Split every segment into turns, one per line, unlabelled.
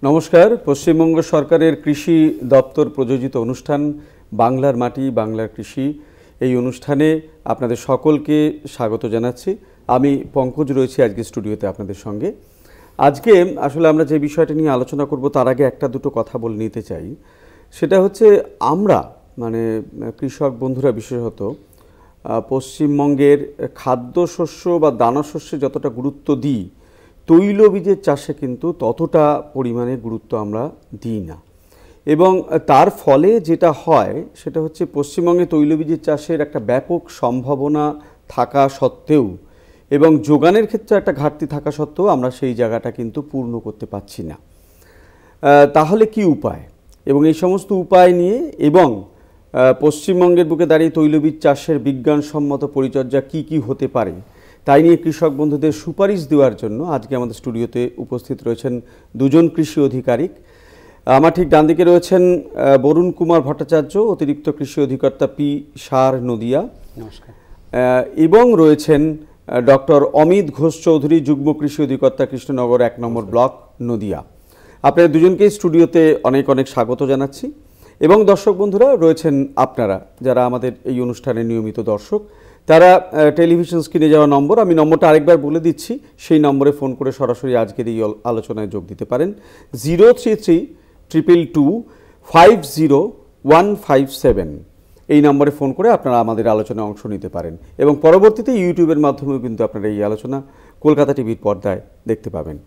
নমস্কার। পশ্চিমবঙ্গ সরকারের কৃষি দপ্তর প্রযোজিত অনুষ্ঠান বাংলার মাটি বাংলার কৃষি, এই অনুষ্ঠানে আপনাদের সকলকে স্বাগত জানাচ্ছি। আমি পঙ্কজ রয়েছি আজকে স্টুডিওতে আপনাদের সঙ্গে। আজকে আসলে আমরা যে বিষয়টা নিয়ে আলোচনা করব তার আগে একটা দুটো কথা বলে নিতে চাই। সেটা হচ্ছে আমরা কৃষক বন্ধুরা বিশেষত পশ্চিমবঙ্গের খাদ্যশস্য বা দানাশস্যে যতটা গুরুত্ব দিই, তৈলবীজের চাষে কিন্তু ততটা পরিমাণে গুরুত্ব আমরা দিই না। এবং তার ফলে যেটা হয় সেটা হচ্ছে পশ্চিমবঙ্গে তৈলবীজের চাষের একটা ব্যাপক সম্ভাবনা থাকা সত্ত্বেও এবং যোগানের ক্ষেত্রে একটা ঘাটতি থাকা সত্ত্বেও আমরা সেই জায়গাটা কিন্তু পূর্ণ করতে পারছি না। তাহলে কি উপায়, এবং এই সমস্ত উপায় নিয়ে এবং পশ্চিমবঙ্গের বুকে দাঁড়িয়ে তৈলবীজ চাষের বিজ্ঞানসম্মত পরিচর্যা কি কি হতে পারে তাই নিয়ে কৃষক বন্ধুদের সুপারিশ দেওয়ার জন্য আজকে আমাদের স্টুডিওতে উপস্থিত রয়েছেন দুজন কৃষি আধিকারিক। আমার ঠিক ডান দিকে রয়েছেন বরুণ কুমার ভট্টাচার্য, অতিরিক্ত কৃষি অধিকর্তা পি সার নদিয়া।
নমস্কার।
এবং রয়েছেন ডক্টর অমিত ঘোষ চৌধুরী, যুগ্ম কৃষি অধিকর্তা, কৃষ্ণনগর 1 নম্বর ব্লক, নদিয়া। আপনাদের দুজনকেই স্টুডিওতে অনেক অনেক স্বাগত জানাচ্ছি। এবং দর্শক বন্ধুরা রয়েছেন আপনারা যারা আমাদের এই অনুষ্ঠানের নিয়মিত দর্শক, তারা টেলিভিশন স্ক্রিনে যাওয়া নম্বর, আমি নম্বরটা আরেকবার বলে দিচ্ছি, সেই নম্বরে ফোন করে সরাসরি আজকের এই আলোচনায় যোগ দিতে পারেন। 03322500157 এই নম্বরে ফোন করে আপনারা আমাদের আলোচনায় অংশ নিতে পারেন এবং পরবর্তীতে ইউটিউবের মাধ্যমেও কিন্তু আপনারা এই আলোচনা কলকাতা টিভির পর্দায় দেখতে পাবেন।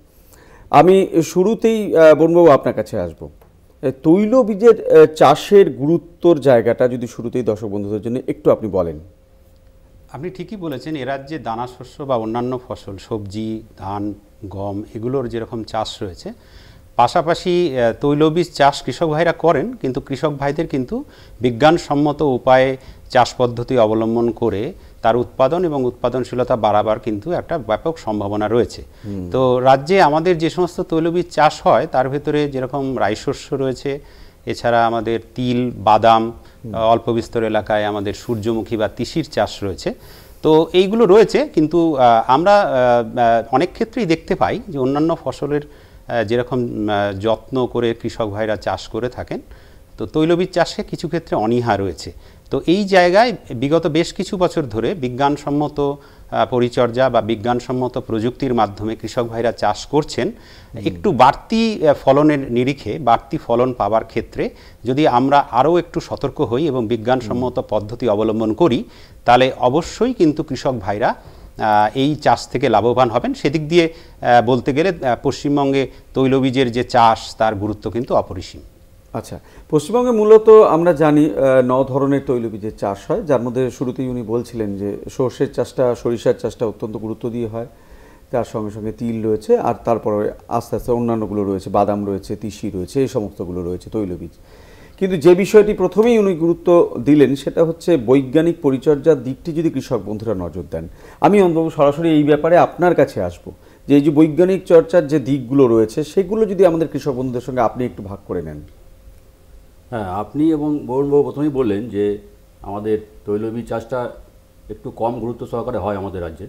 আমি শুরুতেই বনবাবু আপনার কাছে আসব। তৈলবীজের চাষের গুরুত্বর জায়গাটা যদি শুরুতেই দর্শক বন্ধুদের জন্য একটু আপনি বলেন।
আপনি ঠিকই বলেছেন, এ রাজ্যে দানা শস্য বা অন্যান্য ফসল, সবজি, ধান, গম এগুলোর যেরকম চাষ রয়েছে, পাশাপাশি তৈলবীজ চাষ কৃষক ভাইরা করেন, কিন্তু কৃষক ভাইদের কিন্তু বিজ্ঞানসম্মত উপায়ে চাষ পদ্ধতি অবলম্বন করে তার উৎপাদন এবং উৎপাদনশীলতা বাড়াবার কিন্তু একটা ব্যাপক সম্ভাবনা রয়েছে। তো রাজ্যে আমাদের যে সমস্ত তৈলবীজ চাষ হয় তার ভেতরে যেরকম রাই শস্য রয়েছে, এছাড়া আমাদের তিল, বাদাম, অল্প বিস্তর এলাকায় আমাদের সূর্যমুখী বা তিসির চাষ রয়েছে। তো এইগুলো রয়েছে, কিন্তু আমরা অনেক ক্ষেত্রেই দেখতে পাই যে অন্যান্য ফসলের যেরকম যত্ন করে কৃষক ভাইরা চাষ করে থাকেন, তো তৈলবীজ চাষে কিছু ক্ষেত্রে অনীহা রয়েছে। তো এই জায়গায় বিগত বেশ কিছু বছর ধরে বিজ্ঞানসম্মত পরিচর্যা বা বিজ্ঞানসম্মত প্রযুক্তির মাধ্যমে কৃষক ভাইরা চাষ করছেন। একটু বাড়তি ফলনের নিরিখে, বাড়তি ফলন পাওয়ার ক্ষেত্রে যদি আমরা আরও একটু সতর্ক হই এবং বিজ্ঞানসম্মত পদ্ধতি অবলম্বন করি, তাহলে অবশ্যই কিন্তু কৃষক ভাইরা এই চাষ থেকে লাভবান হবেন। সেদিক দিয়ে বলতে গেলে পশ্চিমবঙ্গে তৈলবীজের যে চাষ তার গুরুত্ব কিন্তু অপরিসীম।
আচ্ছা, পশ্চিমবঙ্গে মূলত আমরা জানি 9 ধরনের তৈলবীজের চাষ হয়, যার মধ্যে শুরুতেই উনি বলছিলেন যে সর্ষের চাষটা, সরিষার চাষটা অত্যন্ত গুরুত্ব দিয়ে হয়, তার সঙ্গে সঙ্গে তিল রয়েছে, আর তারপরে আস্তে আস্তে অন্যান্যগুলো রয়েছে, বাদাম রয়েছে, তিসি রয়েছে, এই সমস্তগুলো রয়েছে তৈলবীজ। কিন্তু যে বিষয়টি প্রথমেই উনি গুরুত্ব দিলেন সেটা হচ্ছে বৈজ্ঞানিক পরিচর্যার দিকটি যদি কৃষক বন্ধুরা নজর দেন। আমি অন্তত সরাসরি এই ব্যাপারে আপনার কাছে আসব যে এই যে বৈজ্ঞানিক চর্চার যে দিকগুলো রয়েছে সেগুলো যদি আমাদের কৃষক বন্ধুদের সঙ্গে আপনি একটু ভাগ করে নেন।
হ্যাঁ, আপনি এবং বরুণবাবু প্রথমেই বললেন যে আমাদের তৈলবীজ চাষটা একটু কম গুরুত্ব সহকারে হয় আমাদের রাজ্যে।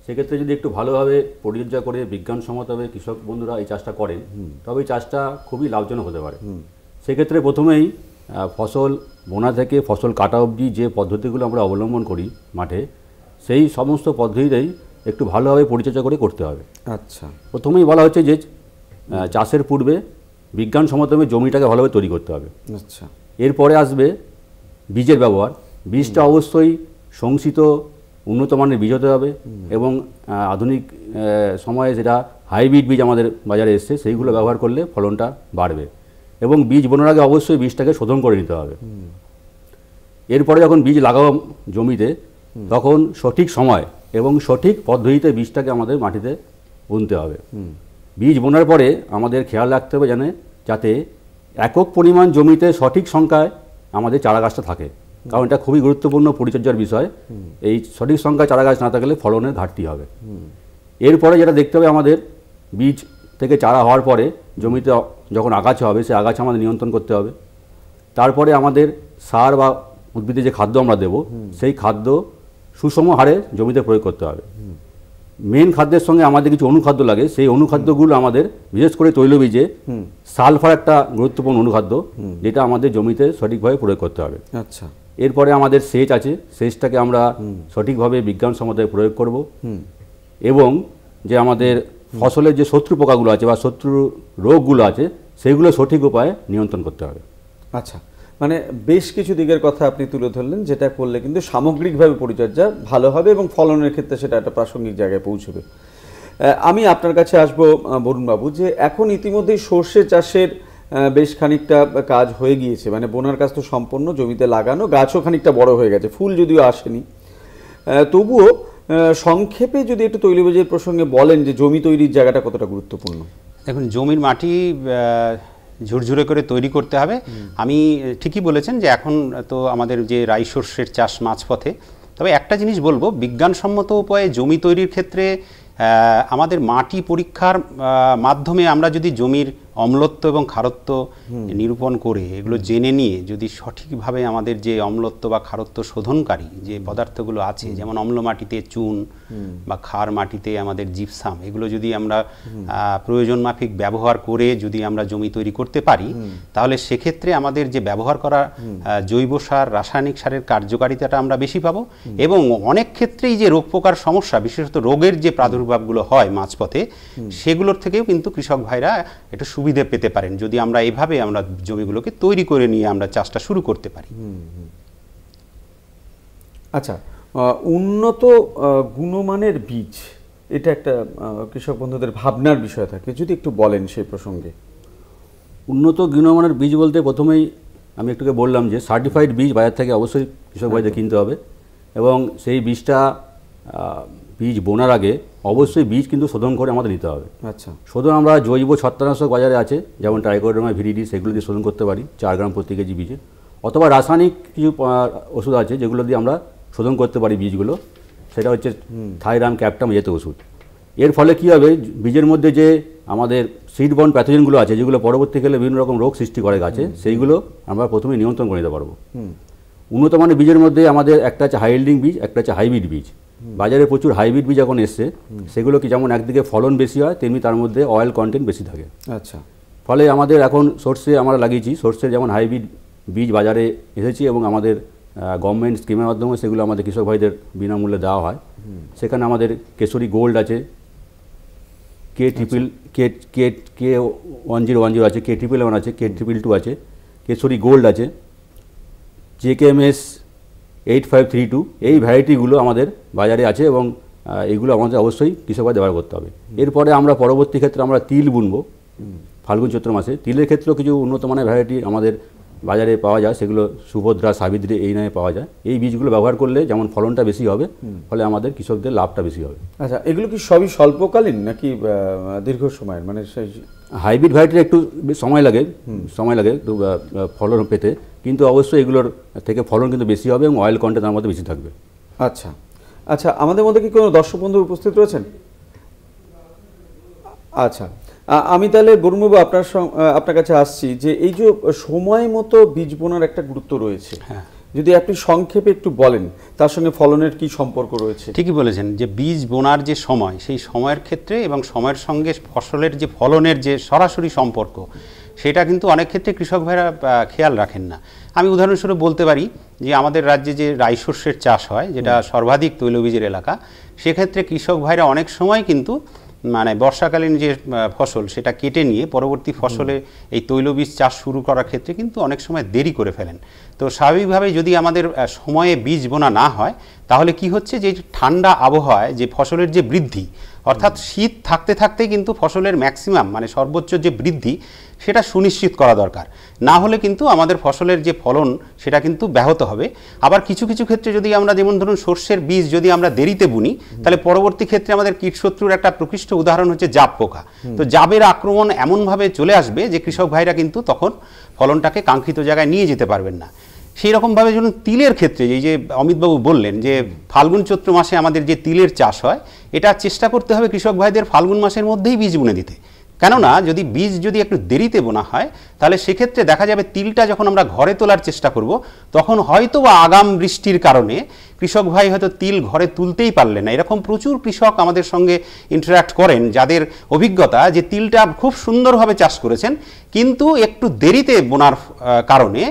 সেক্ষেত্রে যদি একটু ভালোভাবে পরিচর্যা করে বিজ্ঞানসম্মতভাবে কৃষক বন্ধুরা এই চাষটা করেন, তবে এই চাষটা খুবই লাভজনক হতে পারে। সেক্ষেত্রে প্রথমেই ফসল বোনা থেকে ফসল কাটা অবধি যে পদ্ধতিগুলো আমরা অবলম্বন করি মাঠে, সেই সমস্ত পদ্ধতিতেই একটু ভালোভাবে পরিচর্যা করে করতে হবে।
আচ্ছা,
প্রথমেই বলা হচ্ছে যে চাষের পূর্বে বিজ্ঞানসম্মতভাবে জমিটাকে ভালোভাবে তৈরি করতে হবে।
আচ্ছা,
এরপরে আসবে বীজের ব্যবহার। বীজটা অবশ্যই সংসিত উন্নত মানের বীজ হতে হবে এবং আধুনিক সময়ে যেটা হাইব্রিড বীজ আমাদের বাজারে এসছে সেইগুলো ব্যবহার করলে ফলনটা বাড়বে। এবং বীজ বোনার আগে অবশ্যই বীজটাকে শোধন করে নিতে হবে। এরপরে যখন বীজ লাগাবো জমিতে, তখন সঠিক সময় এবং সঠিক পদ্ধতিতে বীজটাকে আমাদের মাটিতে বুনতে হবে। বীজ বোনার পরে আমাদের খেয়াল রাখতে হবে যাতে একক পরিমাণ জমিতে সঠিক সংখ্যায় আমাদের চারা গাছটা থাকে, কারণ এটা খুবই গুরুত্বপূর্ণ পরিচর্যার বিষয়। এই সঠিক সংখ্যায় চারা গাছ না থাকলে ফলনের ঘাটতি হবে। এরপরে যেটা দেখতে হবে, আমাদের বীজ থেকে চারা হওয়ার পরে জমিতে যখন আগাছা হবে সেই আগাছা আমাদের নিয়ন্ত্রণ করতে হবে। তারপরে আমাদের সার বা উদ্ভিদে যে খাদ্য আমরা দেব সেই খাদ্য সুষম হারে জমিতে প্রয়োগ করতে হবে। মেন খাদ্যের সঙ্গে আমাদের কিছু অনুখাদ্য লাগে, সেই অনুখাদ্যগুলো আমাদের বিশেষ করে তৈলবীজে সালফার একটা গুরুত্বপূর্ণ অনুখাদ্য, যেটা আমাদের জমিতে সঠিকভাবে প্রয়োগ করতে হবে।
আচ্ছা,
এরপরে আমাদের সেচ আছে, সেচটাকে আমরা সঠিকভাবে বিজ্ঞানসম্মতভাবে প্রয়োগ করব, এবং যে আমাদের ফসলের যে শত্রু পোকাগুলো আছে বা শত্রু রোগগুলো আছে সেইগুলো সঠিক উপায়ে নিয়ন্ত্রণ করতে হবে।
আচ্ছা, মানে বেশ কিছু দিকের কথা আপনি তুলে ধরলেন, যেটা করলে কিন্তু সামগ্রিকভাবে পরিচর্যা ভালো হবে এবং ফলনের ক্ষেত্রে সেটা একটা প্রাসঙ্গিক জায়গায় পৌঁছবে। আমি আপনার কাছে আসবো বরুণবাবু, যে এখন ইতিমধ্যেই সর্ষে চাষের বেশ খানিকটা কাজ হয়ে গিয়েছে, মানে বোনার কাজ তো সম্পন্ন, জমিতে লাগানো, গাছও খানিকটা বড় হয়ে গেছে, ফুল যদিও আসেনি, তবুও সংক্ষেপে যদি একটু তৈলবীজের প্রসঙ্গে বলেন যে জমি তৈরির জায়গাটা কতটা গুরুত্বপূর্ণ।
দেখুন, জমির মাটি ঝুরঝুরে করে তৈরি করতে হবে। আমি ঠিকই বলেছেন যে এখন তো আমাদের যে রাই সর্ষের চাষ মাঝপথে, তবে একটা জিনিস বলবো, বিজ্ঞানসম্মত উপায়ে জমি তৈরির ক্ষেত্রে আমাদের মাটি পরীক্ষার মাধ্যমে আমরা যদি জমির অম্লত্ব এবং ক্ষারত্ব নিরূপণ করে এগুলো জেনে নিয়ে যদি সঠিকভাবে আমাদের যে অম্লত্ব বা ক্ষারত্ব শোধনকারী যে পদার্থগুলো আছে, যেমন অম্ল মাটিতে চুন বা ক্ষার মাটিতে আমাদের জিপসাম, এগুলো যদি আমরা প্রয়োজন মাফিক ব্যবহার করে যদি আমরা জমি তৈরি করতে পারি, তাহলে সেক্ষেত্রে আমাদের যে ব্যবহার করা জৈব সার, রাসায়নিক সারের কার্যকারিতাটা আমরা বেশি পাবো, এবং অনেক ক্ষেত্রেই যে রোগ পোকার সমস্যা, বিশেষত রোগের যে প্রাদুর্ভাবগুলো হয় মাঝপথে, সেগুলোর থেকেও কিন্তু কৃষক ভাইরা একটু সুবিধে পেতে পারেন যদি আমরা এভাবে আমরা জমিগুলোকে তৈরি করে নিয়ে আমরা চাষটা শুরু করতে পারি।
আচ্ছা, উন্নত গুণমানের বীজ, এটা একটা কৃষক বন্ধুদের ভাবনার বিষয় থাকে, যদি একটু বলেন সেই প্রসঙ্গে।
উন্নত গুণমানের বীজ বলতে প্রথমেই আমি একটুকে বললাম যে সার্টিফাইড বীজ বাজার থেকে অবশ্যই কৃষক ভাইদের কিনতে হবে, এবং সেই বীজটা বীজ বোনার আগে অবশ্যই বীজ কিন্তু শোধন করে আমাদের নিতে হবে।
আচ্ছা,
শোধন আমরা জৈব ছত্রাকনাশক বাজারে আছে, যেমন ট্রাইকোডার্মা ভিরিডি, সেগুলো দিয়ে শোধন করতে পারি 4 গ্রাম প্রতি কেজি বীজে, অথবা রাসায়নিক কিছু ওষুধ আছে যেগুলো দিয়ে আমরা শোধন করতে পারি বীজগুলো, সেটা হচ্ছে থাইরাম, ক্যাপটাম জাতীয় ওষুধ। এর ফলে কী হবে, বীজের মধ্যে যে আমাদের সিডবর্ন প্যাথোজেনগুলো আছে যেগুলো পরবর্তীকালে বিভিন্ন রকম রোগ সৃষ্টি করে গাছে, সেইগুলো আমরা প্রথমে নিয়ন্ত্রণ করে নিতে পারবো। উন্নত মানের বীজের মধ্যে আমাদের একটা আছে হাই ইল্ডিং বীজ, একটা আছে হাইব্রিড বীজ। বাজারে প্রচুর হাইব্রিড বীজ এখন এসছে, সেগুলো কি যেমন একদিকে ফলন বেশি হয়, তেমনি তার মধ্যে অয়েল কন্টেন্ট বেশি থাকে।
আচ্ছা,
ফলে আমাদের এখন সর্ষে আমরা লাগিয়েছি, সর্ষের যেমন হাইব্রিড বীজ বাজারে এসেছে, এবং আমাদের গভর্নমেন্ট স্কিমের মাধ্যমে সেগুলো আমাদের কৃষক ভাইদের বিনামূল্যে দেওয়া হয়। সেখানে আমাদের কেশরী গোল্ড আছে, K1010 আছে, K111 আছে, K222 আছে, কেশরী গোল্ড আছে, JKMS 8532, এই ভ্যারাইটিগুলো আমাদের বাজারে আছে, এবং এইগুলো আমাদের অবশ্যই কৃষক ভাই ব্যবহার করতে হবে। এরপরে আমরা পরবর্তী ক্ষেত্রে আমরা তিল বুনবো ফাল্গুন চৈত্র মাসে। তিলের ক্ষেত্রেও কিছু উন্নত মানের ভ্যারাইটি আমাদের বাজারে পাওয়া যায়, সেগুলো সুভদ্রা, সাবিত্রী এই নামে পাওয়া যায়। এই বীজগুলো ব্যবহার করলে যেমন ফলনটা বেশি হবে, ফলে আমাদের কৃষকদের লাভটা বেশি হবে।
আচ্ছা, এগুলো কি সবই স্বল্পকালীন নাকি দীর্ঘ সময়ের? মানে
হাইব্রিড ভ্যারাইটির একটু সময় লাগে একটু ফলন পেতে, কিন্তু অবশ্যই এগুলোর থেকে ফলন কিন্তু বেশি হবে এবং অয়েল কন্টেন্ট তার মধ্যে বেশি থাকবে।
আচ্ছা আচ্ছা, আমাদের মধ্যে কি কোনো দর্শক বন্ধু উপস্থিত রয়েছেন? আচ্ছা, আমি তাহলে বরুণবাবু আপনার কাছে আসছি, যে এই যে সময় মতো বীজ বোনার একটা গুরুত্ব রয়েছে, যদি আপনি সংক্ষেপে একটু বলেন তার সঙ্গে ফলনের কি সম্পর্ক রয়েছে।
ঠিকই বলেছেন যে বীজ বোনার যে সময়, সেই সময়ের ক্ষেত্রে এবং সময়ের সঙ্গে ফসলের যে ফলনের যে সরাসরি সম্পর্ক, সেটা কিন্তু অনেক ক্ষেত্রে কৃষক ভাইরা খেয়াল রাখেন না। আমি উদাহরণস্বরূপ বলতে পারি যে আমাদের রাজ্যে যে রাই শস্যের চাষ হয়, যেটা সর্বাধিক তৈলবীজের এলাকা, সেক্ষেত্রে কৃষক ভাইরা অনেক সময় কিন্তু মানে বর্ষাকালীন যে ফসল সেটা কেটে নিয়ে পরবর্তী ফসলে এই তৈলবীজ চাষ শুরু করার ক্ষেত্রে কিন্তু অনেক সময় দেরি করে ফেলেন। তো স্বাভাবিকভাবে যদি আমাদের সময়ে বীজ বোনা না হয়, তাহলে কি হচ্ছে যে ঠান্ডা আবহাওয়ায় যে ফসলের যে বৃদ্ধি, অর্থাৎ শীত থাকতে থাকতে কিন্তু ফসলের ম্যাক্সিমাম মানে সর্বোচ্চ যে বৃদ্ধি সেটা সুনিশ্চিত করা দরকার। না হলে কিন্তু আমাদের ফসলের যে ফলন সেটা কিন্তু ব্যাহত হবে। আবার কিছু কিছু ক্ষেত্রে যদি আমরা যেমন ধরুন সর্ষের বীজ যদি আমরা দেরিতে বুনি, তাহলে পরবর্তী ক্ষেত্রে আমাদের কীটশত্রুর একটা প্রকৃষ্ট উদাহরণ হচ্ছে জাব পোকা। তো জাবের আক্রমণ এমনভাবে চলে আসবে যে কৃষক ভাইরা কিন্তু তখন ফলনটাকে কাঙ্ক্ষিত জায়গায় নিয়ে যেতে পারবেন না। সেই রকমভাবে ধরুন তিলের ক্ষেত্রে এই যে অমিতবাবু বললেন যে ফাল্গুন চৈত্র মাসে আমাদের যে তিলের চাষ হয়, এটা চেষ্টা করতে হবে কৃষক ভাইদের ফাল্গুন মাসের মধ্যেই বীজ বুনে দিতে। কেননা যদি বীজ যদি একটু দেরিতে বোনা হয় তাহলে সেক্ষেত্রে দেখা যাবে তিলটা যখন আমরা ঘরে তোলার চেষ্টা করব তখন হয়তো বা আগাম বৃষ্টির কারণে কৃষক ভাই হয়তো তিল ঘরে তুলতেই পারলেন না। এরকম প্রচুর কৃষক আমাদের সঙ্গে ইন্টারাক্ট করেন যাদের অভিজ্ঞতা যে তিলটা খুব সুন্দরভাবে চাষ করেছেন কিন্তু একটু দেরিতে বোনার কারণে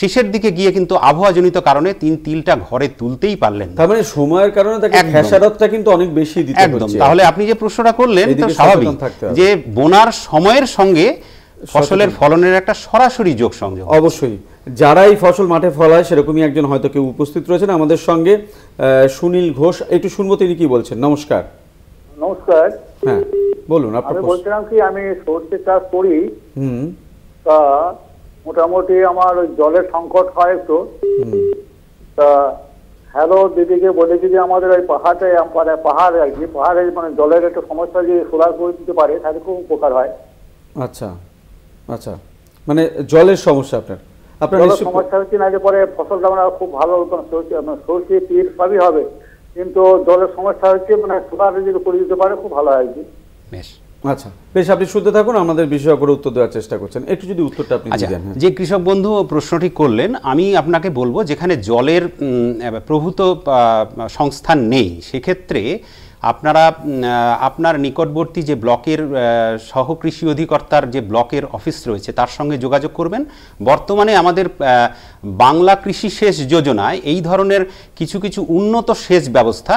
শেষের দিকে গিয়ে কিন্তু আবহাওয়াজনিত কারণে তিলটা ঘরে তুলতেই পারলেন না।
তার মানে সময়ের কারণে তাকে খেসারতটা কিন্তু অনেক বেশি দিতে হচ্ছে।
একদম। তাহলে আপনি যে প্রশ্নটা করলেন তো স্বাভাবিক যে বোনার সময়ের সঙ্গে ফসলের ফলনের একটা সরাসরি যোগ সংযোগ।
অবশ্যই যারা এই ফসল মাঠে ফলায় সেরকমই একজন হয়তো কেউ উপস্থিত রয়েছেন আমাদের সঙ্গে, সুনীল ঘোষ। একটু শুনবো তিনি কি বলছেন। নমস্কার।
নমস্কার।
হ্যাঁ বলুন।
আমি বলছিলাম কি আমি সর্ষে চাষ করি, তা মোটামুটি আমার জলের সংকট হয় একটু। তা হ্যালো দিদিকে বলেছি যে আমাদের ওই পাহাড়ে মানে পাহাড় আর কি, পাহাড়ে মানে জলের একটু সমস্যা যে সোলার করে দিতে পারে তাহলে খুব উপকার হয়।
আচ্ছা আচ্ছা, মানে জলের সমস্যা আপনার
সমস্যা হচ্ছে না যে পরে ফসলটা আমরা খুব ভালো সর্ষে তিল সবই হবে, কিন্তু জলের সমস্যা হচ্ছে মানে সোলার যদি করে দিতে পারে খুব ভালো হয় আর কি।
আচ্ছা বেশ, আপনি শুনতে থাকুন, আমাদের বিষয় করে উত্তর দেওয়ার চেষ্টা করছেন। একটু যদি উত্তরটা আপনি দেন।
যে কৃষক বন্ধু প্রশ্নটি করলেন, আমি আপনাকে বলবো যেখানে জলের প্রভূত সংস্থান নেই সেক্ষেত্রে আপনারা আপনার নিকটবর্তী যে ব্লকের সহকৃষি অধিকর্তার যে ব্লকের অফিস রয়েছে তার সঙ্গে যোগাযোগ করবেন। বর্তমানে আমাদের বাংলা কৃষি সেচ যোজনায় এই ধরনের কিছু কিছু উন্নত সেচ ব্যবস্থা,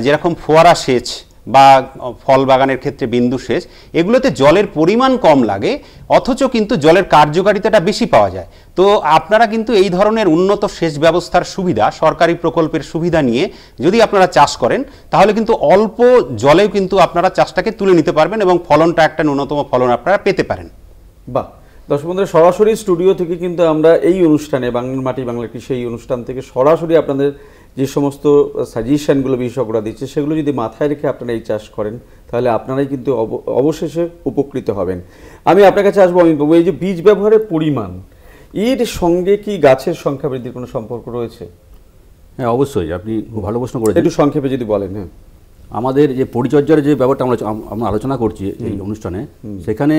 যেরকম ফোয়ারা সেচ বা ফল বাগানের ক্ষেত্রে বিন্দু সেচ, এগুলোতে জলের পরিমাণ কম লাগে অথচ কিন্তু জলের কার্যকারিতাটা বেশি পাওয়া যায়। তো আপনারা কিন্তু এই ধরনের উন্নত সেচ ব্যবস্থার সুবিধা, সরকারি প্রকল্পের সুবিধা নিয়ে যদি আপনারা চাষ করেন তাহলে কিন্তু অল্প জলেও কিন্তু আপনারা চাষটাকে তুলে নিতে পারবেন এবং ফলনটা একটা ন্যূনতম ফলন আপনারা পেতে পারেন।
বাহ, দর্শক বন্ধুরা, সরাসরি স্টুডিও থেকে কিন্তু আমরা এই অনুষ্ঠানে বাংলার মাটি বাংলা কৃষি এই অনুষ্ঠান থেকে সরাসরি আপনাদের যে সমস্ত সাজেশনগুলো বিশেষজ্ঞরা দিচ্ছে সেগুলো যদি মাথায় রেখে আপনারা এই চাষ করেন তাহলে আপনারাই কিন্তু অবশেষে উপকৃত হবেন। আমি আপনার কাছে আসবো, আমি বলবো এই যে বীজ ব্যবহারের পরিমাণ, এর সঙ্গে কি গাছের সংখ্যা বৃদ্ধির কোনো সম্পর্ক রয়েছে?
হ্যাঁ অবশ্যই, আপনি খুব ভালো প্রশ্ন করেছেন।
একটু সংক্ষেপে যদি বলেন। হ্যাঁ, আমাদের
যে পরিচর্যার যে ব্যাপারটা আমরা আলোচনা করছি এই অনুষ্ঠানে, সেখানে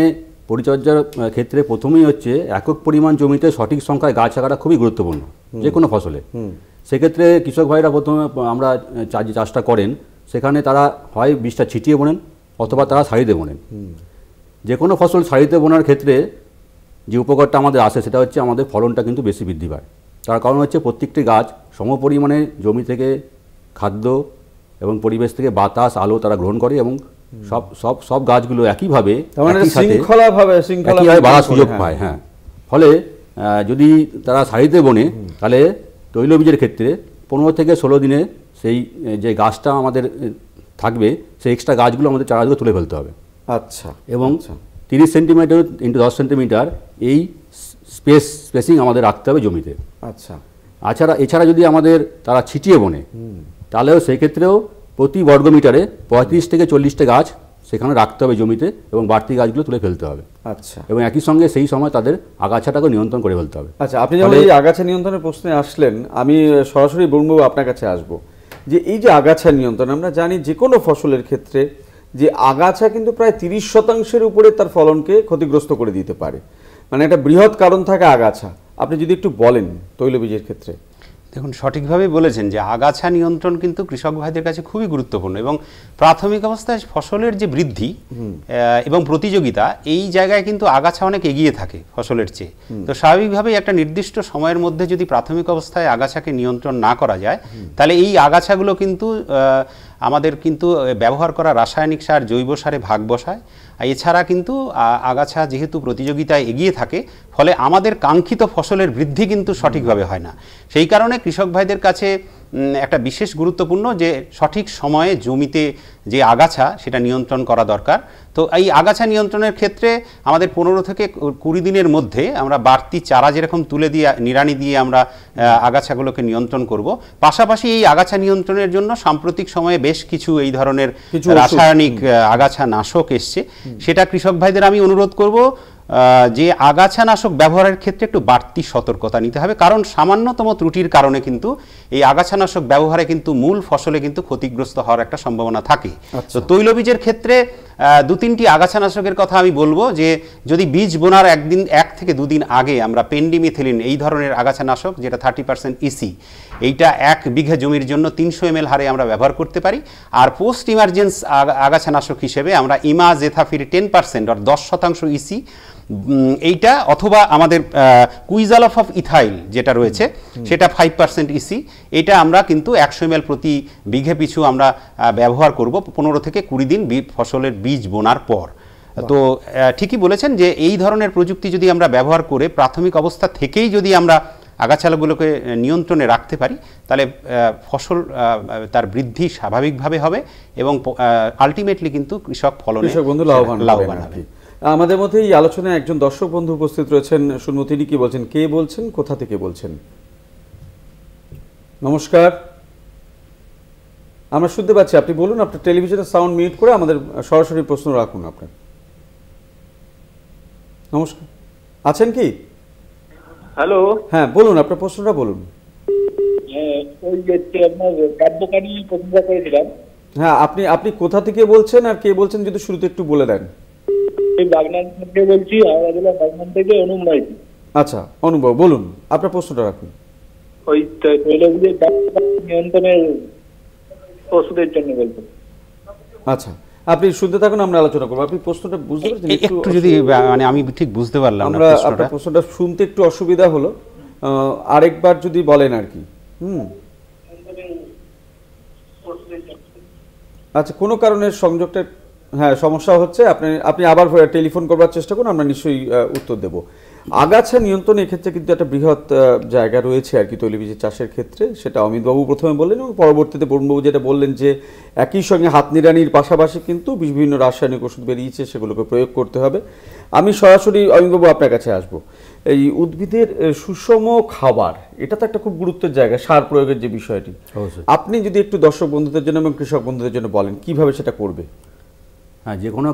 পরিচর্যার ক্ষেত্রে প্রথমেই হচ্ছে একক পরিমাণ জমিতে সঠিক সংখ্যায় গাছ লাগাটা খুবই গুরুত্বপূর্ণ যে কোনো ফসলে। সেক্ষেত্রে কৃষক ভাইরা প্রথমে আমরা যে চাষটা করেন সেখানে তারা হয় বীজটা ছিটিয়ে বোনেন অথবা তারা সারিতে বোনেন। যে কোনো ফসল সারিতে বোনার ক্ষেত্রে যে উপকারটা আমাদের আসে সেটা হচ্ছে আমাদের ফলনটা কিন্তু বেশি বৃদ্ধি পায়। তার কারণ হচ্ছে প্রত্যেকটি গাছ সমপরিমাণে জমি থেকে খাদ্য এবং পরিবেশ থেকে বাতাস আলো তারা গ্রহণ করে এবং সব গাছগুলো একইভাবে বাড়ার সুযোগ পায়। হ্যাঁ, ফলে যদি তারা সারিতে বোনে তাহলে তৈলবীজের ক্ষেত্রে 15 থেকে 16 দিনে সেই যে গাছটা আমাদের থাকবে সেই এক্সট্রা গাছগুলো আমাদের চারাগুলো তুলে ফেলতে হবে।
আচ্ছা,
এবং 30 সেন্টিমিটার ইন্টু 10 সেন্টিমিটার এই স্পেসিং আমাদের রাখতে হবে জমিতে।
আচ্ছা,
এছাড়া যদি আমাদের তারা ছিটিয়ে বোনে তাহলেও সেই ক্ষেত্রেও প্রতি বর্গমিটারে 35 থেকে 40টা গাছ সেখানে রাখতে হবে জমিতে এবং বাড়তি গাছগুলো তুলে ফেলতে হবে।
আচ্ছা,
এবং একই সঙ্গে সেই সময় তাদের আগাছাটাকে নিয়ন্ত্রণ করে ফেলতে হবে।
আচ্ছা, আপনি যখন এই আগাছা নিয়ন্ত্রণের প্রশ্নে আসলেন, আমি সরাসরি বলবো আপনার কাছে আসবো যে এই যে আগাছা নিয়ন্ত্রণ, আমরা জানি যে কোনো ফসলের ক্ষেত্রে যে আগাছা কিন্তু প্রায় 30% উপরে তার ফলনকে ক্ষতিগ্রস্ত করে দিতে পারে, মানে একটা বৃহৎ কারণ থাকে আগাছা। আপনি যদি একটু বলেন তৈলবীজের ক্ষেত্রে।
দেখুন, সঠিকভাবে বলেছেন যে আগাছা নিয়ন্ত্রণ কিন্তু কৃষক ভাইদের কাছে খুবই গুরুত্বপূর্ণ এবং প্রাথমিক অবস্থায় ফসলের যে বৃদ্ধি এবং প্রতিযোগিতা, এই জায়গায় কিন্তু আগাছা অনেক এগিয়ে থাকে ফসলের চেয়ে। তো স্বাভাবিকভাবেই একটা নির্দিষ্ট সময়ের মধ্যে যদি প্রাথমিক অবস্থায় আগাছাকে নিয়ন্ত্রণ না করা যায় তাহলে এই আগাছাগুলো কিন্তু আমাদের কিন্তু ব্যবহার করা রাসায়নিক সার জৈব সারে ভাগ বসায়। এছাড়া কিন্তু আগাছা যেহেতু প্রতিযোগিতায় এগিয়ে থাকে ফলে আমাদের কাঙ্ক্ষিত ফসলের বৃদ্ধি কিন্তু সঠিকভাবে হয় না। সেই কারণে কৃষক ভাইদের কাছে একটা বিশেষ গুরুত্বপূর্ণ যে সঠিক সময়ে জমিতে যে আগাছা সেটা নিয়ন্ত্রণ করা দরকার। তো এই আগাছা নিয়ন্ত্রণের ক্ষেত্রে আমাদের 15 থেকে 20 দিনের মধ্যে আমরা বাড়তি চারা যেরকম তুলে দিয়ে নিড়ানি দিয়ে আমরা আগাছাগুলোকে নিয়ন্ত্রণ করব। পাশাপাশি এই আগাছা নিয়ন্ত্রণের জন্য সাম্প্রতিক সময়ে বেশ কিছু এই ধরনের রাসায়নিক আগাছা নাশক এসছে, সেটা কৃষক ভাইদের আমি অনুরোধ করব যে আগাছানাশক ব্যবহারের ক্ষেত্রে একটু বাড়তি সতর্কতা নিতে হবে, কারণ সামান্যতম ত্রুটির কারণে কিন্তু এই আগাছানাশক ব্যবহারে কিন্তু মূল ফসলে কিন্তু ক্ষতিগ্রস্ত হওয়ার একটা সম্ভাবনা থাকে। তো তৈলবীজের ক্ষেত্রে দু তিনটি আগাছানাশকের কথা আমি বলবো যে যদি বীজ বোনার 1 থেকে 2 দিন আগে আমরা পেন্ডিমিথিলিন এই ধরনের আগাছানাশক যেটা 30% ইসি এইটা 1 বিঘা জমির জন্য 300 ml হারে আমরা ব্যবহার করতে পারি। আর পোস্ট ইমার্জেন্স আগাছানাশক হিসেবে আমরা ইমাজেথাফির 10% আর 10% ইসি এইটা, অথবা আমাদের কুইজালফ অফ ইথাইল যেটা রয়েছে সেটা 5% ইসি, এটা আমরা কিন্তু 100 ml প্রতি বিঘে পিছু আমরা ব্যবহার করব 15 থেকে 20 দিন ফসলের বীজ বোনার পর। তো ঠিকই বলেছেন যে এই ধরনের প্রযুক্তি যদি আমরা ব্যবহার করে প্রাথমিক অবস্থা থেকেই যদি আমরা আগাছাগুলোকে নিয়ন্ত্রণে রাখতে পারি তাহলে ফসল তার বৃদ্ধি স্বাভাবিকভাবে হবে এবং আলটিমেটলি কিন্তু কৃষক ফলনে লাভবান হবে।
আমাদের মধ্যে এই আলোচনায় একজন দর্শক বন্ধু উপস্থিত রয়েছেন, শুনবো তিনি কি বলছেন। কে বলছেন, কোথা থেকে বলছেন? নমস্কার, আমরা শুনতে পাচ্ছি, আপনি বলুন। আপনার টেলিভিশনের সাউন্ড মিউট করে আমাদের সরাসরি প্রশ্ন রাখুন আপনার। নমস্কার, আছেন কি?
হ্যালো,
হ্যাঁ বলুন, আপনার প্রশ্নটা বলুন।
ওই যে আপনার কার্যকারী নিয়ে প্রশ্নটা করেছিলাম।
হ্যাঁ, আপনি কোথা থেকে বলছেন আর কে বলছেন যদি শুরুতে একটু বলে দেন।
এই বাগনান থেকে বলছি, হাওড়া জেলা বাগনান থেকে অনুপ মাইতি।
আচ্ছা অনুভব, বলুন আপনার প্রশ্নটা রাখুন।
ওই তৈলবীজের নিয়ন্ত্রণের ওষুধের জন্য বলছেন।
আচ্ছা, আপনি শুনতে থাকুন, আমরা আলোচনা করব। আপনি প্রশ্নটা বুঝতে পারছেন?
একটু যদি মানে আমি ঠিক বুঝতে পারলাম না
আমরা আপনার প্রশ্নটা শুনতে একটু অসুবিধা হলো, আরেকবার যদি বলেন আর কি। আচ্ছা, কোনো কারণে সংযোগটা সমস্যা হচ্ছে, আপনি আবার টেলিফোন করবার চেষ্টা করুন, আমরা নিশ্চয়ই উত্তর দেব। আগাছা নিয়ন্ত্রণ এক্ষেত্রে কিন্তু একটা বৃহৎ জায়গা রয়েছে আর কি তৈলবীজের চাষের ক্ষেত্রে, সেটা অমিতবাবু প্রথমে বললেন এবং পরবর্তীতে বরুণবাবু যেটা বললেন যে একই সঙ্গে হাত নিড়ানির পাশাপাশি কিন্তু বিভিন্ন রাসায়নিক ওষুধ বেরিয়েছে, সেগুলোকে প্রয়োগ করতে হবে। আমি সরাসরি অমিতবাবু আপনার কাছে আসবো। এই উদ্ভিদের সুষম খাবার, এটা তো একটা খুব গুরুত্বের জায়গা, সার প্রয়োগের যে বিষয়টি, আপনি যদি একটু দর্শক বন্ধুদের জন্য এবং কৃষক বন্ধুদের জন্য বলেন কিভাবে সেটা করবে।
হ্যাঁ, যে কোনো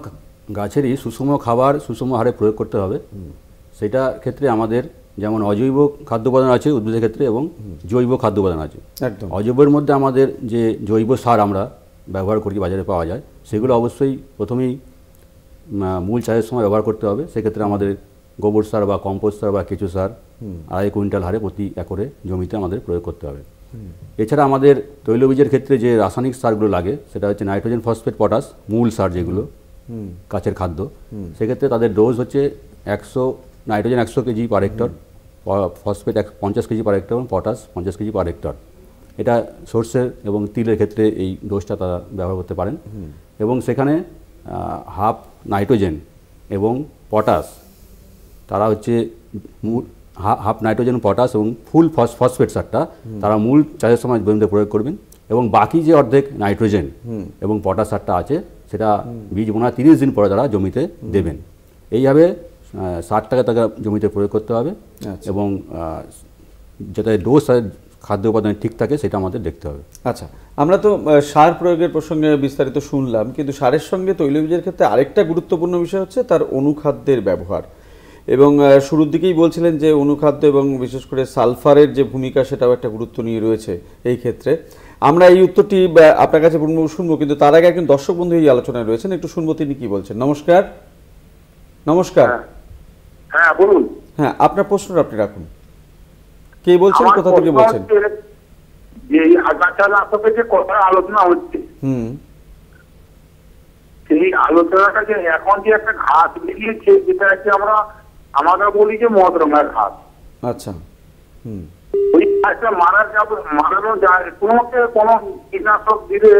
গাছেরই সুষম খাবার সুষম হারে প্রয়োগ করতে হবে। সেটা ক্ষেত্রে আমাদের যেমন অজৈব খাদ্য উপাদান আছে উদ্ভিদের ক্ষেত্রে এবং জৈব খাদ্য উপাদান আছে।
একদম
অজৈবের মধ্যে আমাদের যে জৈব সার আমরা ব্যবহার করি, বাজারে পাওয়া যায়, সেগুলো অবশ্যই প্রথমেই মূল চাষের সময় ব্যবহার করতে হবে। সেক্ষেত্রে আমাদের গোবর সার বা কম্পোস্ট সার বা কেঁচো সার 2.5 কুইন্টাল হারে প্রতি একরে জমিতে আমাদের প্রয়োগ করতে হবে। এছাড়া আমাদের তৈলবীজের ক্ষেত্রে যে রাসায়নিক সারগুলো লাগে সেটা হচ্ছে নাইট্রোজেন, ফসফেট, পটাশ, মূল সার যেগুলো গাছের খাদ্য, সেক্ষেত্রে তাদের ডোজ হচ্ছে নাইট্রোজেন 100 কেজি পার হেক্টর, ফসফেট 50 কেজি পার হেক্টর এবং পটাশ 50 কেজি পার হেক্টর। এটা সর্ষের এবং তিলের ক্ষেত্রে এই ডোজটা তারা ব্যবহার করতে পারেন। এবং সেখানে হাফ নাইট্রোজেন এবং পটাশ, তারা হচ্ছে হাফ নাইট্রোজেন, পটাশ এবং ফুল ফসফেট সারটা তারা মূল চাষের সময় জমিতে প্রয়োগ করবেন। এবং বাকি যে অর্ধেক নাইট্রোজেন এবং পটাশ সারটা আছে সেটা বীজ বোনার 30 দিন পরে তারা জমিতে দেবেন। এইভাবে সারটাকে তাকে জমিতে প্রয়োগ করতে হবে এবং যাতে ডোজ খাদ্য উপাদান ঠিক থাকে সেটা আমাদের দেখতে হবে।
আচ্ছা, আমরা তো সার প্রয়োগের প্রসঙ্গে বিস্তারিত শুনলাম, কিন্তু সারের সঙ্গে তৈলবীজের ক্ষেত্রে আরেকটা গুরুত্বপূর্ণ বিষয় হচ্ছে তার অনুখাদ্যের ব্যবহার। এবং শুরুর দিকেই বলছিলেন যে অনুখাদ্য এবং বিশেষ করে সালফারের যে ভূমিকা সেটাও একটা গুরুত্ব নিয়ে রয়েছে এই ক্ষেত্রে। আমরা এই উত্তরটি আপনার কাছে শুনবো, কিন্তু তার আগে একজন দর্শক বন্ধু এই আলোচনায় রয়েছেন, একটু শুনবো তিনি কি বলছেন। নমস্কার। নমস্কার।
হ্যাঁ বলুন।
হ্যাঁ, আপনার প্রশ্নটা আপনি রাখুন। কে বলছেন, কোথা থেকে বলছেন?
যে আগাছানাশকের যে কথা আলোচনা হচ্ছে, সেই আলোচনাটা যে এখন যে একটা ঘাস বেরিয়েছে যেটা হচ্ছে আমরা বলি যে মদরঙা ঘাস।
আচ্ছা,
ওই ঘাসটা মারানো যায় কোনো কীটনাশক দিলে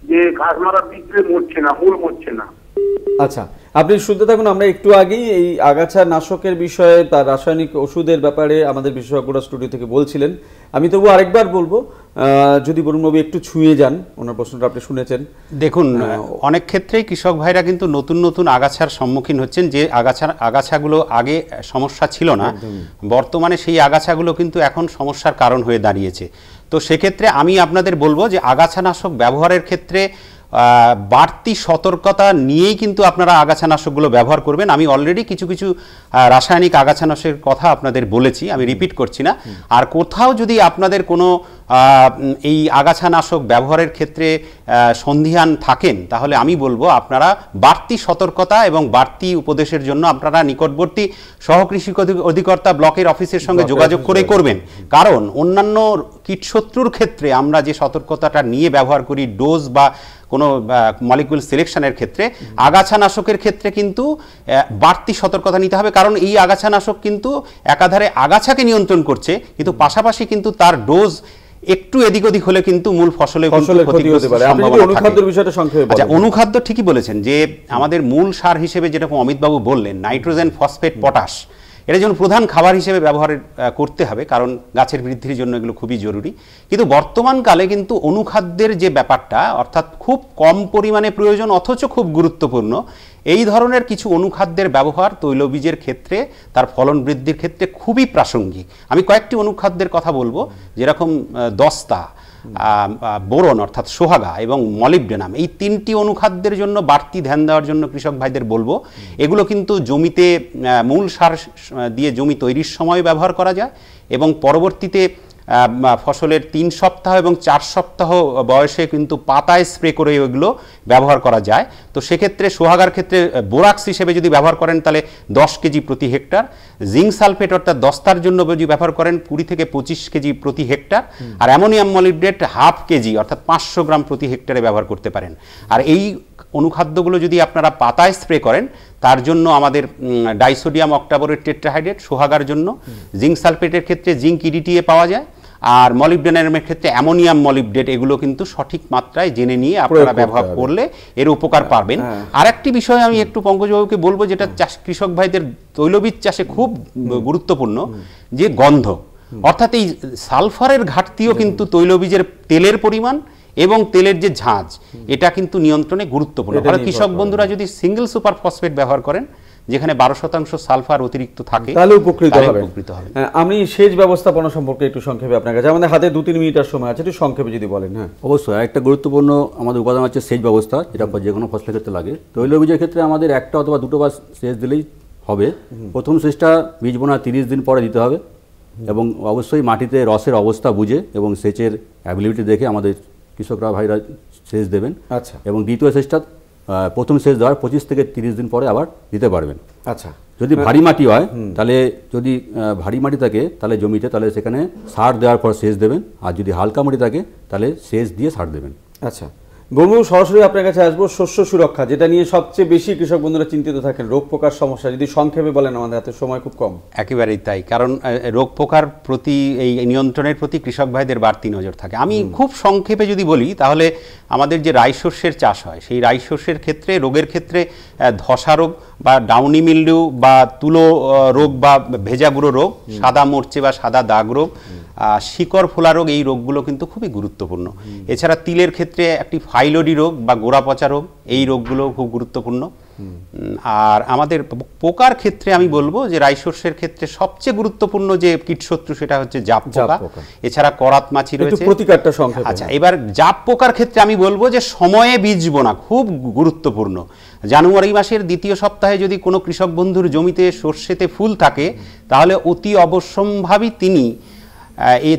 যে ঘাস মারা বীজ মরছে না, মূল মরছে না।
আচ্ছা, আপনি শুনতে থাকুন। আমরা একটু আগেই এই আগাছা নাশকের বিষয়ে, তার রাসায়নিক ওষুধের ব্যাপারে আমাদের বিশেষজ্ঞরা স্টুডিও থেকে বলছিলেন। আমি তবু আরেকবার বলবো, যদি বরুণবাবু একটু ছুঁয়ে যান, ওনার প্রশ্নটা আপনি শুনেছেন।
দেখুন, অনেক ক্ষেত্রেই কৃষক ভাইরা কিন্তু নতুন নতুন আগাছার সম্মুখীন হচ্ছেন। যে আগাছাগুলো আগে সমস্যা ছিল না, বর্তমানে সেই আগাছাগুলো কিন্তু এখন সমস্যার কারণ হয়ে দাঁড়িয়েছে। তো সেক্ষেত্রে আমি আপনাদের বলবো যে আগাছানাশক ব্যবহারের ক্ষেত্রে বাড়তি সতর্কতা নিয়েই কিন্তু আপনারা আগাছানাশকগুলো ব্যবহার করবেন। আমি অলরেডি কিছু কিছু রাসায়নিক আগাছানাশকের কথা আপনাদের বলেছি, আমি রিপিট করছি না। আর কোথাও যদি আপনাদের কোনো এই আগাছানাশক ব্যবহারের ক্ষেত্রে সন্দিহান থাকেন, তাহলে আমি বলবো আপনারা বাড়তি সতর্কতা এবং বাড়তি উপদেশের জন্য আপনারা নিকটবর্তী সহকৃষি অধিকর্তা ব্লকের অফিসের সঙ্গে যোগাযোগ করে করবেন। কারণ অন্যান্য কীটশত্রুর ক্ষেত্রে আমরা যে সতর্কতাটা নিয়ে ব্যবহার করি ডোজ বা কোনো মলিকিউল সিলেকশনের ক্ষেত্রে, আগাছানাশকের ক্ষেত্রে কিন্তু বাড়তি সতর্কতা নিতে হবে। কারণ এই আগাছানাশক কিন্তু একাধারে আগাছাকে নিয়ন্ত্রণ করছে, কিন্তু পাশাপাশি কিন্তু তার ডোজ একটু এদিক ওদিক হলে কিন্তু মূল ফসলের ক্ষতি হতে পারে।
অনুখাদ্যের বিষয়টা সংক্ষেপে বলুন।
আচ্ছা, অনুখাদ্য ঠিকই বলেছেন যে আমাদের মূল সার হিসেবে যেরকম অমিতবাবু বললেন, নাইট্রোজেন, ফসফেট, পটাশ, এটা যেমন প্রধান খাবার হিসেবে ব্যবহার করতে হবে, কারণ গাছের বৃদ্ধির জন্য এগুলো খুবই জরুরি। কিন্তু বর্তমানকালে কিন্তু অনুখাদ্যের যে ব্যাপারটা, অর্থাৎ খুব কম পরিমাণে প্রয়োজন অথচ খুব গুরুত্বপূর্ণ, এই ধরনের কিছু অনুখাদ্যের ব্যবহার তৈলবীজের ক্ষেত্রে তার ফলন বৃদ্ধির ক্ষেত্রে খুবই প্রাসঙ্গিক। আমি কয়েকটি অনুখাদ্যের কথা বলবো, যেরকম দস্তা, বোরন অর্থাৎ সোহাগা এবং মলিবডেনাম, এই তিনটি অনুখাদ্যের জন্য বাড়তি ধ্যান দেওয়ার জন্য কৃষক ভাইদের বলবো। এগুলো কিন্তু জমিতে মূল সার দিয়ে জমি তৈরির সময় ব্যবহার করা যায় এবং পরবর্তীতে ফসলের 3 সপ্তাহ এবং 4 সপ্তাহ বয়সে কিন্তু পাতায় স্প্রে করে এগুলো ব্যবহার করা যায়। তো সেক্ষেত্রে সোহাগার ক্ষেত্রে বোরাক্স হিসেবে যদি ব্যবহার করেন তাহলে 10 কেজি প্রতি হেক্টর, জিঙ্ক সালফেট অর্থাৎ দস্তার জন্য যদি ব্যবহার করেন 20 থেকে 25 কেজি প্রতি হেক্টর, আর অ্যামোনিয়াম মলিবডেট 1/2 কেজি অর্থাৎ 500 গ্রাম প্রতি হেক্টরে ব্যবহার করতে পারেন। আর এই অনুখাদ্যগুলো যদি আপনারা পাতায় স্প্রে করেন, তার জন্য আমাদের ডাইসোডিয়াম অক্টাবোরেট টেট্রাহাইড্রেট সোহাগার জন্য, জিঙ্ক সালফেটের ক্ষেত্রে জিঙ্ক ইডিটিএ পাওয়া যায়, আর মলিবডেনামের ক্ষেত্রে অ্যামোনিয়াম মলিবডেট, এগুলো কিন্তু সঠিক মাত্রায় জেনে নিয়ে আপনারা ব্যবহার করলে এর উপকার পাবেন। আরেকটি বিষয় আমি একটু পঙ্কজবাবুকে বলবো, যেটা কৃষক ভাইদের তৈলবীজ চাষে খুব গুরুত্বপূর্ণ, যে গন্ধ, অর্থাৎ এই সালফারের ঘাটতিও কিন্তু তৈলবীজের তেলের পরিমাণ এবং তেলের যে ঝাঁজ, এটা কিন্তু নিয়ন্ত্রণে গুরুত্বপূর্ণ। ফলে কৃষক বন্ধুরা যদি সিঙ্গেল সুপার ফসফেট ব্যবহার করেন, যেখানে 12% সালফার অতিরিক্ত থাকে,
তাহলে উপকৃত হবে। আমি সেচ ব্যবস্থাপনা সম্পর্কে একটু সংক্ষেপে আপনার কাছে, আমাদের হাতে 2-3 মিনিটের সময় আছে, একটু সংক্ষেপে যদি বলেন। হ্যাঁ,
অবশ্যই। একটা গুরুত্বপূর্ণ আমাদের উপাদান হচ্ছে সেচ ব্যবস্থা, যেটা যে কোনো ফসলের ক্ষেত্রে লাগে। তৈলবীজের ক্ষেত্রে আমাদের 1টা অথবা 2টো বার সেচ দিলেই হবে। প্রথম সেচটা বীজ বোনার 30 দিন পরে দিতে হবে এবং অবশ্যই মাটিতে রসের অবস্থা বুঝে এবং সেচের অ্যাবিলিটি দেখে আমাদের কৃষকরা ভাইরা সেচ দেবেন।
আচ্ছা।
এবং দ্বিতীয় সেচটা প্রথম সেচ দেওয়ার 25 থেকে 30 দিন পরে আবার দিতে পারবেন।
আচ্ছা।
যদি ভারী মাটি হয়, তাহলে যদি ভারী মাটি থাকে তাহলে জমিতে, তাহলে সেখানে সার দেওয়ার পর সেচ দেবেন, আর যদি হালকা মাটি থাকে তাহলে সেচ দিয়ে সার দেবেন।
আচ্ছা, গৌরব, সরাসরি আপনার কাছে আসবো। শস্য সুরক্ষা, যেটা নিয়ে সবচেয়ে বেশি কৃষক বন্ধুরা চিন্তিত থাকেন, রোগ পোকার সমস্যা, যদি সংক্ষেপে বলেন, আমাদের হাতে সময় খুব কম।
একেবারেই তাই, কারণ রোগ পোকার প্রতি, এই নিয়ন্ত্রণের প্রতি কৃষক ভাইদের বাড়তি নজর থাকে। আমি খুব সংক্ষেপে যদি বলি, তাহলে আমাদের যে রাই শস্যের চাষ হয়, সেই রাই শস্যের ক্ষেত্রে রোগের ক্ষেত্রে ধসা রোগ বা ডাউনি মিলডিউ বা তুলো রোগ বা ভেজা গুঁড়ো রোগ, সাদা মরচে বা সাদা দাগ রোগ, শিকড় ফোলা রোগ, এই রোগগুলো কিন্তু খুবই গুরুত্বপূর্ণ। এছাড়া তিলের ক্ষেত্রে একটি ফাইলোডি রোগ বা গোড়া পচা রোগ, এই রোগগুলো খুব গুরুত্বপূর্ণ। আর আমাদের পোকার ক্ষেত্রে আমি বলবো যে রাই শস্যের ক্ষেত্রে সবচেয়ে গুরুত্বপূর্ণ যে কীটশত্রু, সেটা হচ্ছে জাপ পোকা। এছাড়া করাত মাছি রয়েছে।
প্রতিকারটা সংক্ষেপে।
আচ্ছা, এবার জাপ পোকার ক্ষেত্রে আমি বলবো যে সময়ে বীজ বোনা খুব গুরুত্বপূর্ণ। জানুয়ারি মাসের 2য় সপ্তাহে যদি কোনো কৃষক বন্ধুর জমিতে সর্ষেতে ফুল থাকে, তাহলে অতি অবশ্যম্ভাবী তিনি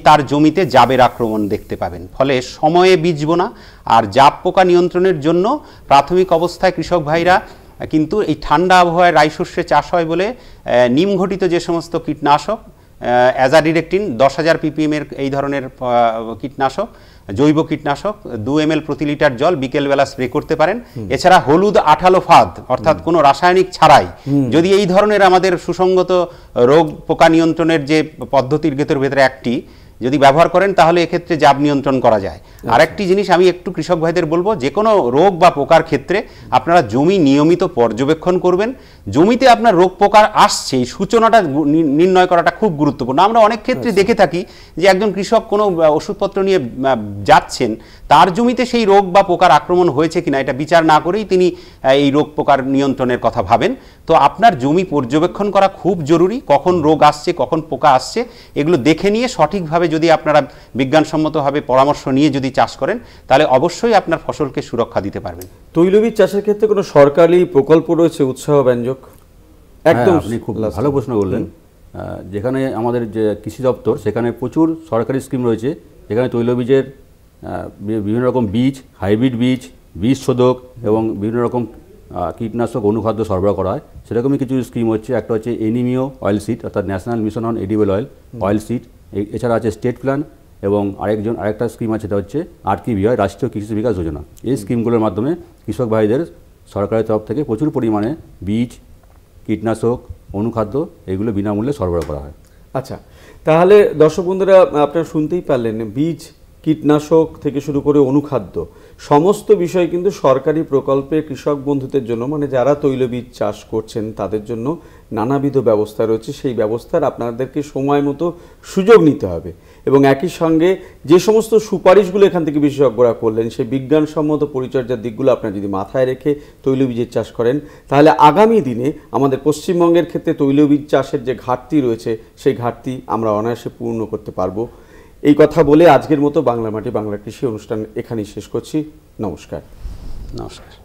তার জমিতে জাবের আক্রমণ দেখতে পাবেন। ফলে সময়ে বীজ বোনা আর জাপ পোকা নিয়ন্ত্রণের জন্য প্রাথমিক অবস্থায় কৃষক ভাইরা কিন্তু এই ঠান্ডা আবহাওয়ায় রাই শস্যে চাষ হয় বলে নিম ঘটিত যে সমস্ত কীটনাশক, অ্যাজাডিরেকটিন 10,000 ppm এর এই ধরনের কীটনাশক, জৈব কীটনাশক 2 ml প্রতি লিটার জল বিকেলবেলা স্প্রে করতে পারেন। এছাড়া হলুদ আঠালো ফাঁদ, অর্থাৎ কোনো রাসায়নিক ছাড়াই যদি এই ধরনের আমাদের সুসংগত রোগ পোকা নিয়ন্ত্রণের যে পদ্ধতির ভেতরে একটি যদি ব্যবহার করেন, তাহলে এক্ষেত্রে জাব নিয়ন্ত্রণ করা যায়। আরেকটি জিনিস আমি একটু কৃষক ভাইদের বলবো, যে কোনো রোগ বা পোকার ক্ষেত্রে আপনারা জমি নিয়মিত পর্যবেক্ষণ করবেন। জমিতে আপনার রোগ পোকার আসছে, এই সূচনাটা নির্ণয় করাটা খুব গুরুত্বপূর্ণ। আমরা অনেক ক্ষেত্রে দেখে থাকি যে একজন কৃষক কোনো ওষুধপত্র নিয়ে যাচ্ছেন, তার জমিতে সেই রোগ বা পোকার আক্রমণ হয়েছে কিনা এটা বিচার না করেই তিনি এই রোগ পোকার নিয়ন্ত্রণের কথা ভাবেন। তো আপনার জমি পর্যবেক্ষণ করা খুব জরুরি, কখন রোগ আসছে, কখন পোকা আসছে, এগুলো দেখে নিয়ে সঠিকভাবে যদি আপনারা বিজ্ঞানসম্মতভাবে পরামর্শ নিয়ে যদি চাষ করেন তাহলে অবশ্যই আপনার ফসলকে সুরক্ষা দিতে পারবেন।
তৈলবীজ চাষের ক্ষেত্রে কোনো সরকারি প্রকল্প রয়েছে উৎসাহ ব্যঞ্জক? একদম
আপনি খুব ভালো প্রশ্ন করলেন। যেখানে আমাদের যে কৃষি দপ্তর সেখানে প্রচুর সরকারি স্কিম রয়েছে, যেখানে তৈলবীজের বিভিন্ন রকম বীজ, হাইব্রিড বীজ, বীজ শোধক এবং বিভিন্ন রকম কীটনাশক অনুখাদ্য সরবরাহ করা হয়। সেরকমই কিছু স্কিম হচ্ছে। একটা হচ্ছে এনিমিও অয়েল সিড, অর্থাৎ national mission on edible oil seed. এছাড়া আছে স্টেট প্ল্যান এবং আরেকটা স্কিম আছে, সেটা হচ্ছে RKBY, রাষ্ট্রীয় কৃষি বিকাশ যোজনা। এই স্কিমগুলোর মাধ্যমে কৃষক ভাইদের সরকারের তরফ থেকে প্রচুর পরিমাণে বীজ, কীটনাশক, অনুখাদ্য এগুলো বিনামূল্যে সরবরাহ করা হয়।
আচ্ছা, তাহলে দর্শক বন্ধুরা আপনারা শুনতেই পারলেন, বীজ, কীটনাশক থেকে শুরু করে অনুখাদ্য সমস্ত বিষয় কিন্তু সরকারি প্রকল্পে কৃষক বন্ধুদের জন্য, মানে যারা তৈলবীজ চাষ করছেন তাদের জন্য নানাবিধ ব্যবস্থা রয়েছে। সেই ব্যবস্থার আপনাদেরকে সময় মতো সুযোগ নিতে হবে এবং একই সঙ্গে যে সমস্ত সুপারিশগুলো এখান থেকে বিশেষজ্ঞরা করলেন সেই বিজ্ঞানসম্মত পরিচর্যার দিকগুলো আপনারা যদি মাথায় রেখে তৈলবীজের চাষ করেন তাহলে আগামী দিনে আমাদের পশ্চিমবঙ্গের ক্ষেত্রে তৈলবীজ চাষের যে ঘাটতি রয়েছে সেই ঘাটতি আমরা অনায়াসে পূর্ণ করতে পারবো। এই কথা বলে আজকের মতো বাংলা মাটি বাংলা কৃষি অনুষ্ঠান এখানেই শেষ করছি। নমস্কার।
নমস্কার।